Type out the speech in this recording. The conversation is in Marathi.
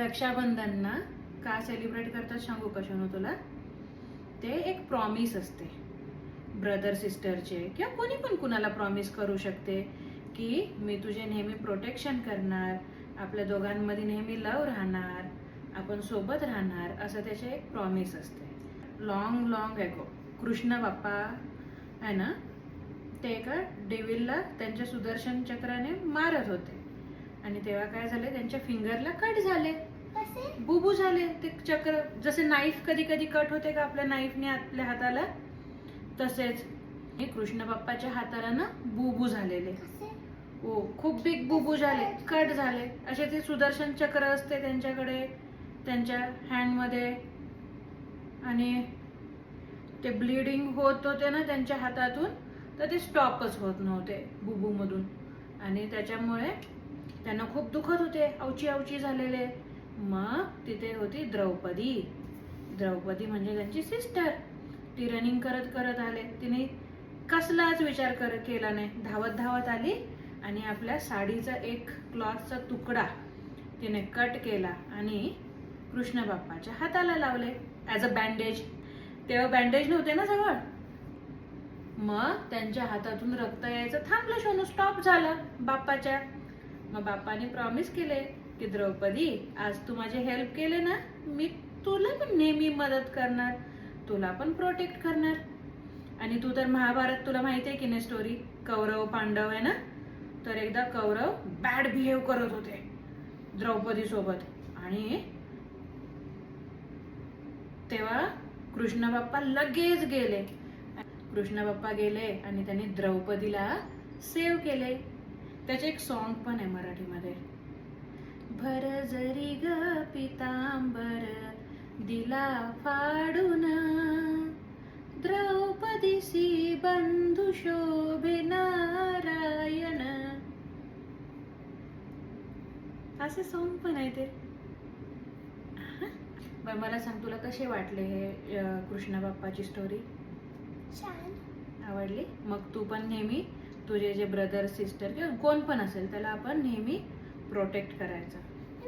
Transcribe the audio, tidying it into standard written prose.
रक्षाबंधनना का सेलिब्रेट करतात सांगू का शोनू तुला? ते एक प्रॉमिस असते ब्रदर सिस्टरचे, किंवा कोणी पण कुणाला प्रॉमिस करू शकते की मी तुझे नेहमी प्रोटेक्शन करणार, आपल्या दोघांमध्ये नेहमी लव राहणार, आपण सोबत राहणार, असं त्याचे एक प्रॉमिस असते. लॉंग लॉंग एगो कृष्ण बाप्पा आहे ना, ते एका डेव्हिलला त्यांच्या सुदर्शन चक्राने मारत होते आणि तेव्हा काय झाले, त्यांच्या फिंगरला कट झाले, बुबू झाले. ते चक्र जसे नाईफ कधी कधी कट होते का आपल्या नाईफने आपल्या हाताला, तसेच कृष्ण बाप्पाच्या हाताला ना बुबू झालेले. हो, खूप बिग बुबू झाले, कट झाले. असे ते सुदर्शन चक्र असते त्यांच्याकडे, त्यांच्या हँडमध्ये, आणि ते ब्लिडिंग होत होते ना त्यांच्या हातातून, तर ते स्टॉपच होत नव्हते बुबू मधून, आणि त्याच्यामुळे त्यांना खूप दुखत होते, अवची अवची झालेले. मग तिथे होती द्रौपदी. द्रौपदी म्हणजे त्यांची सिस्टर. ती रनिंग करत करत आले, तिने कसलाच विचार केला नाही, धावत धावत आली आणि आपल्या साडीचा एक क्लॉथचा तुकडा तिने कट केला आणि कृष्ण बाप्पाच्या हाताला लावले ॲज अ बँडेज. तेव्हा बँडेज नव्हते ना जवळ. मग त्यांच्या हातातून रक्त यायचं थांबलं, शोनू स्टॉप झाला बाप्पाच्या. मग बाप्पाने प्रॉमिस केले की द्रौपदी, आज तू माझे हेल्प केले ना, मी तुला पण नेहमी मदत करणार, तुला पण प्रोटेक्ट करणार. आणि तू तर महाभारत, तुला माहिती आहे की नाही स्टोरी, कौरव पांडव आहे ना, तर एकदा कौरव बॅड बिहेव करत होते द्रौपदी सोबत, आणि तेव्हा कृष्ण बाप्पा लगेच गेले. कृष्ण बाप्पा गेले आणि त्यांनी द्रौपदीला सेव्ह केले. त्याचे एक सॉन्ग पण आहे मराठीमध्ये, भर जरी ग पितांबर दिला फाडून, द्रौपदीसी बंधू शोभे नारायण, असे सॉन्ग पण आहे ते. बरं, मला सांग, तुला कसे वाटले हे कृष्ण बाप्पाची स्टोरी? छान. आवडली? मग तू पण नेहमी तुझे जे ब्रदर सिस्टर किंवा कोण पण असेल त्याला आपण नेहमी प्रोटेक्ट करायचं.